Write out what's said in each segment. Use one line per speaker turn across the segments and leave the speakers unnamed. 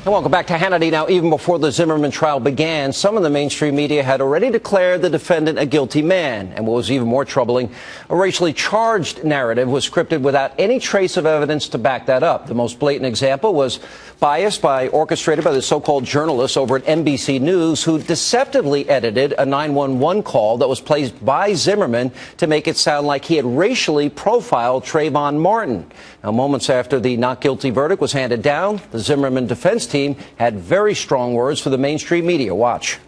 And welcome back to Hannity. Now, even before the Zimmerman trial began, some of the mainstream media had already declared the defendant a guilty man. And what was even more troubling, a racially charged narrative was scripted without any trace of evidence to back that up. The most blatant example was orchestrated by the so-called journalists over at NBC News who deceptively edited a 911 call that was placed by Zimmerman to make it sound like he had racially profiled Trayvon Martin. Now, moments after the not guilty verdict was handed down, the Zimmerman defense team had very strong words for the mainstream media. Watch.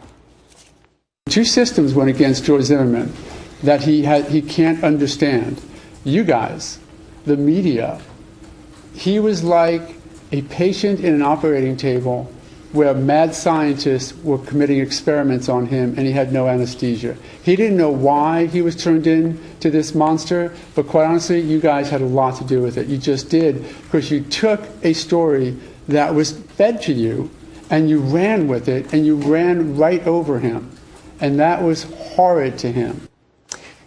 Two systems went against George Zimmerman that he can't understand. You guys, the media, he was like a patient in an operating table where mad scientists were committing experiments on him and he had no anesthesia. He didn't know why he was turned into this monster, but quite honestly, you guys had a lot to do with it. You just did, because you took a story that was fed to you and you ran with it and you ran right over him. And that was horrid to him.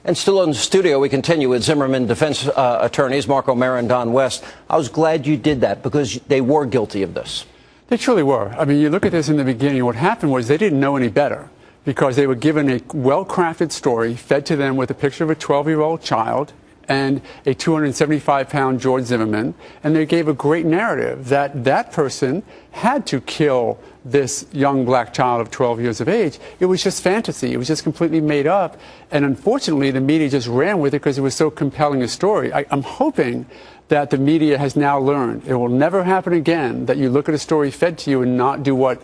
And still in the studio, we continue with Zimmerman defense attorneys Mark O'Mara and Don West. I was glad you did that because they were guilty of this.
They truly were. I mean, you look at this in the beginning, what happened was they didn't know any better because they were given a well-crafted story fed to them with a picture of a 12-year-old child and a 275-pound George Zimmerman, and they gave a great narrative that that person had to kill this young black child of 12 years of age. It was just fantasy. It was just completely made up. And unfortunately, the media just ran with it because it was so compelling a story. I'm hoping that the media has now learned. It will never happen again that you look at a story fed to you and not do what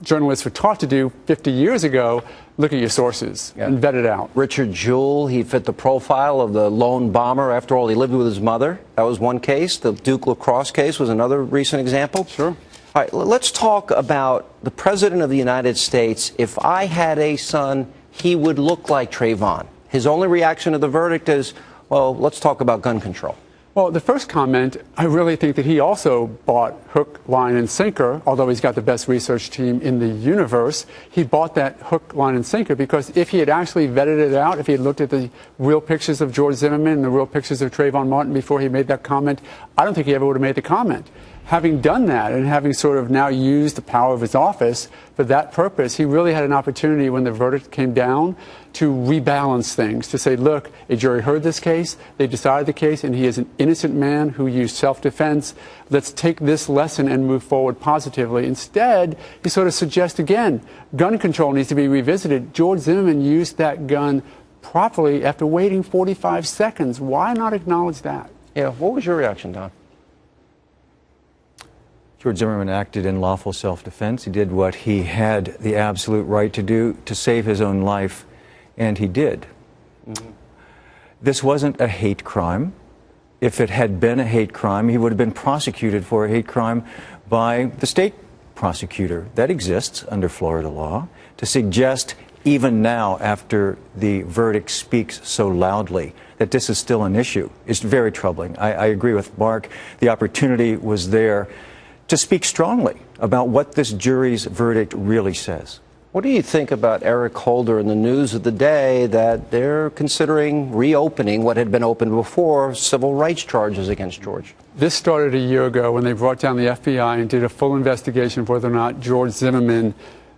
journalists were taught to do 50 years ago, look at your sources and vet it out.
Richard Jewell, he fit the profile of the lone bomber. After all, he lived with his mother. That was one case. The Duke LaCrosse case was another recent example.
Sure.
All right, let's talk about the President of the United States. If I had a son, he would look like Trayvon. His only reaction to the verdict is, well, let's talk about gun control.
Well, the first comment, I really think that he also bought hook, line, and sinker, although he's got the best research team in the universe. He bought that hook, line, and sinker because if he had actually vetted it out, if he had looked at the real pictures of George Zimmerman and the real pictures of Trayvon Martin before he made that comment, I don't think he ever would have made the comment. Having done that and having sort of now used the power of his office for that purpose, he really had an opportunity when the verdict came down to rebalance things, to say, look, a jury heard this case, they decided the case, and he is an innocent man who used self-defense. Let's take this lesson and move forward positively. Instead, he sort of suggests again, gun control needs to be revisited. George Zimmerman used that gun properly after waiting 45 seconds. Why not acknowledge that?
Yeah, what was your reaction, Don?
George Zimmerman acted in lawful self-defense. He did what he had the absolute right to do to save his own life, and he did. Mm-hmm. This wasn't a hate crime. If it had been a hate crime, he would have been prosecuted for a hate crime by the state prosecutor. That exists under Florida law. To suggest, even now, after the verdict speaks so loudly, that this is still an issue is very troubling. I agree with Mark. The opportunity was there to speak strongly about what this jury's verdict really says.
What do you think about Eric Holder and the news of the day that they're considering reopening what had been opened before, civil rights charges against George?
This started a year ago when they brought down the FBI and did a full investigation of whether or not George Zimmerman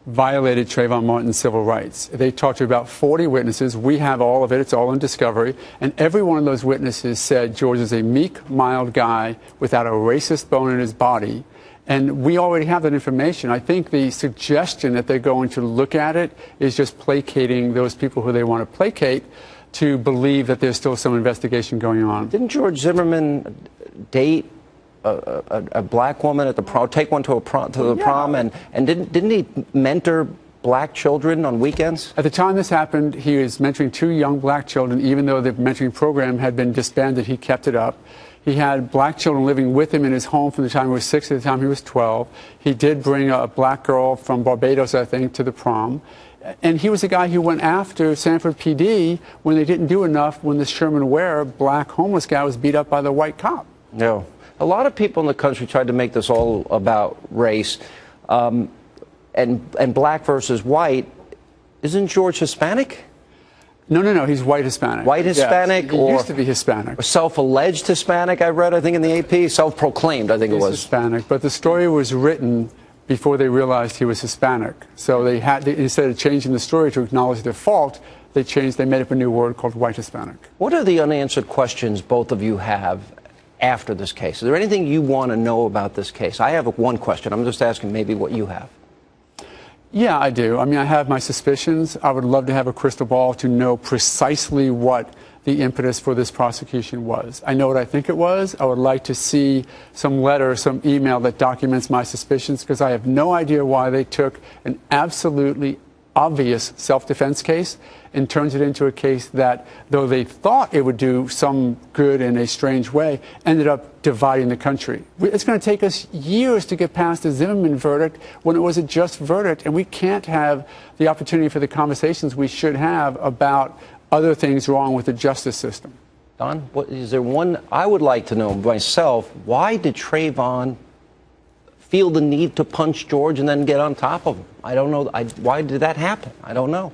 violated Trayvon Martin's civil rights. They talked to about 40 witnesses. We have all of it. It's all in discovery. And every one of those witnesses said George is a meek, mild guy without a racist bone in his body. And we already have that information. I think the suggestion that they're going to look at it is just placating those people who they want to placate to believe that there's still some investigation going on.
Didn't George Zimmerman date a black woman at the prom, take one to the prom, and didn't he mentor black children on weekends?
At the time this happened, he was mentoring 2 young black children. Even though the mentoring program had been disbanded, he kept it up. He had black children living with him in his home from the time he was 6 to the time he was 12. He did bring a black girl from Barbados, I think, to the prom. And he was the guy who went after Sanford PD when they didn't do enough when the Sherman Ware black homeless guy was beat up by the white cop.
No. A lot of people in the country tried to make this all about race and black versus white. Isn't George Hispanic?
No. He's white Hispanic.
White Hispanic?
Yes, he used to be Hispanic.
Or self-alleged Hispanic, I read, I think, in the AP. Self-proclaimed, I think it was.
Hispanic. But the story was written before they realized he was Hispanic. So instead of changing the story to acknowledge their fault, they made up a new word called white Hispanic.
What are the unanswered questions both of you have after this case? Is there anything you want to know about this case? I have one question. I'm just asking maybe what you have.
Yeah, I do. I mean, I have my suspicions. I would love to have a crystal ball to know precisely what the impetus for this prosecution was. I know what I think it was. I would like to see some letter, some email that documents my suspicions, because I have no idea why they took an absolutely obvious self-defense case and turns it into a case that, though they thought it would do some good in a strange way, ended up dividing the country. It's going to take us years to get past the Zimmerman verdict when it was a just verdict, and we can't have the opportunity for the conversations we should have about other things wrong with the justice system.
Don, is there one I would like to know myself? Why did Trayvon feel the need to punch George and then get on top of him? I don't know. Why did that happen? I don't know.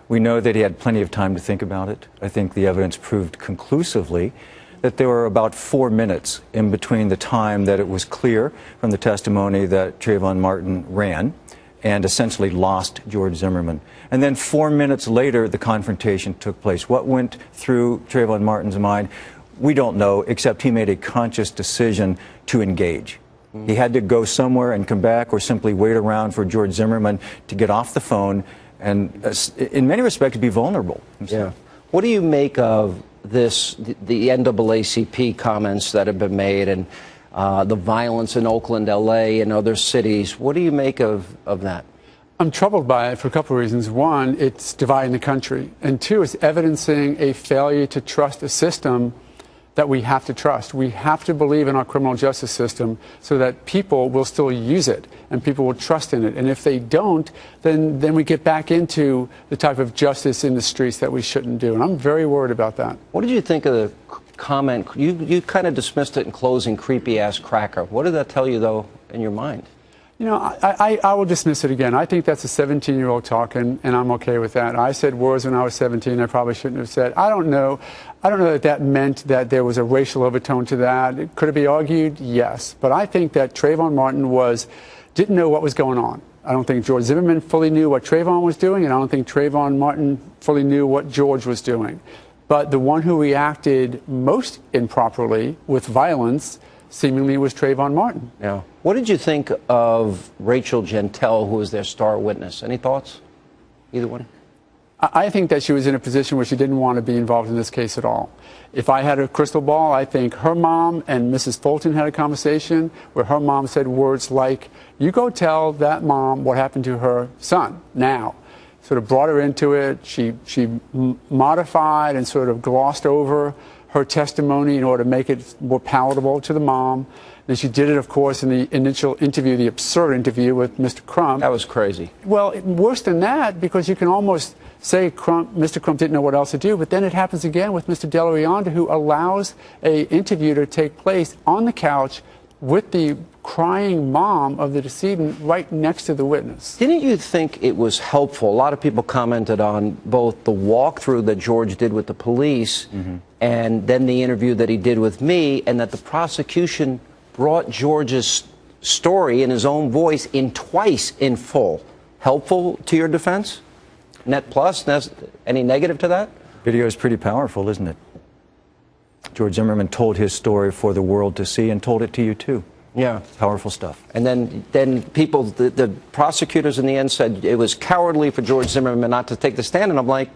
We know that he had plenty of time to think about it. I think the evidence proved conclusively that there were about 4 minutes in between the time that it was clear from the testimony that Trayvon Martin ran and essentially lost George Zimmerman. And then 4 minutes later, the confrontation took place. What went through Trayvon Martin's mind, we don't know, except he made a conscious decision to engage. He had to go somewhere and come back, or simply wait around for George Zimmerman to get off the phone and, in many respects, be vulnerable himself.
Yeah. What do you make of this, the NAACP comments that have been made, and the violence in Oakland, L.A., and other cities? What do you make of that?
I'm troubled by it for a couple of reasons. One, it's dividing the country. And two, it's evidencing a failure to trust a system that we have to trust. We have to believe in our criminal justice system so that people will still use it and people will trust in it. And if they don't, then we get back into the type of justice in the streets that we shouldn't do. And I'm very worried about that.
What did you think of the comment? You kind of dismissed it in closing, creepy-ass cracker. What did that tell you, though, in your mind?
You know, I will dismiss it again. I think that's a 17-year-old talking, and I'm okay with that. I said words when I was 17 I probably shouldn't have said. I don't know that meant that there was a racial overtone to that. Could it be argued? Yes. But I think that Trayvon Martin didn't know what was going on. I don't think George Zimmerman fully knew what Trayvon was doing, and I don't think Trayvon Martin fully knew what George was doing. But the one who reacted most improperly with violence seemingly was Trayvon Martin.
Yeah. What did you think of Rachel Gentel, who was their star witness? Any thoughts? Either one?
I think that she was in a position where she didn't want to be involved in this case at all. If I had a crystal ball, I think her mom and Mrs. Fulton had a conversation where her mom said words like, "You go tell that mom what happened to her son now." Sort of brought her into it. She modified and sort of glossed over her testimony in order to make it more palatable to the mom. Then she did it, of course, in the initial interview, the absurd interview with Mr. Crump.
That was crazy.
Well, worse than that, because you can almost say Mr. Crump didn't know what else to do, but then it happens again with Mr. Delarianda, who allows an interview to take place on the couch with the crying mom of the decedent right next to the witness.
Didn't you think it was helpful? A lot of people commented on both the walkthrough that George did with the police and then the interview that he did with me, and that the prosecution brought George's story in his own voice in twice in full. Helpful to your defense? Net plus? Any negative to that?
Video is pretty powerful, isn't it? George Zimmerman told his story for the world to see and told it to you, too.
Yeah.
Powerful stuff.
And then people, the prosecutors in the end said it was cowardly for George Zimmerman not to take the stand. And I'm like,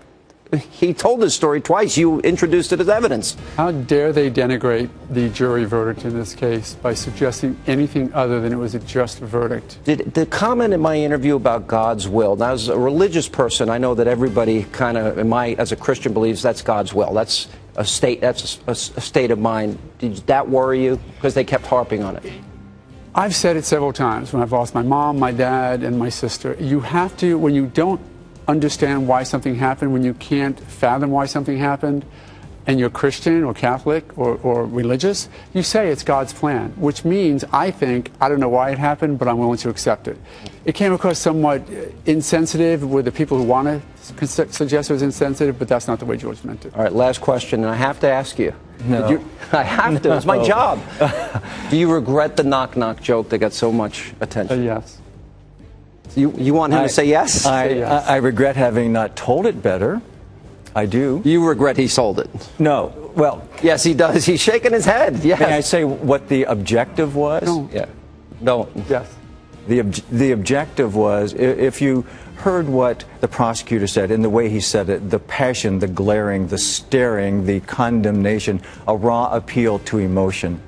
he told his story twice. You introduced it as evidence.
How dare they denigrate the jury verdict in this case by suggesting anything other than it was a just verdict?
Did the comment in my interview about God's will, now as a religious person, I know that everybody kind of, as a Christian, believes that's God's will. That's a state of mind. Did that worry you? Because they kept harping on it.
I've said it several times when I've lost my mom, my dad, and my sister. You have to, when you don't understand why something happened, when you can't fathom why something happened, and you're Christian or Catholic or religious, you say it's God's plan, which means I think, I don't know why it happened, but I'm willing to accept it. It came across somewhat insensitive with the people who want to suggest it was insensitive, but that's not the way George meant it.
All right, last question, and I have to ask you.
No.
I have to. It's my job. Do you regret the knock-knock joke that got so much attention?
Yes.
You want him to say yes?
I regret having not told it better. I do.
You regret he sold it?
No. Well,
yes, he does. He's shaking his head. Yes.
May I say what the objective was?
No.
Yeah. No.
Yes.
The objective was, if you heard what the prosecutor said and the way he said it, the passion, the glaring, the staring, the condemnation, a raw appeal to emotion,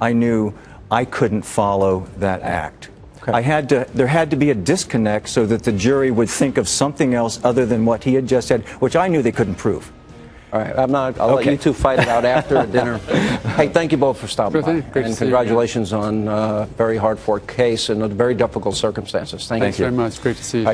I knew I couldn't follow that act. Okay. There had to be a disconnect so that the jury would think of something else other than what he had just said, which I knew they couldn't prove.
All right, I'll let you two fight it out after dinner. Hey, thank you both for stopping by. And congratulations on a very hard-fought case and under very difficult circumstances. Thank you.
Thanks very much. Great to see you.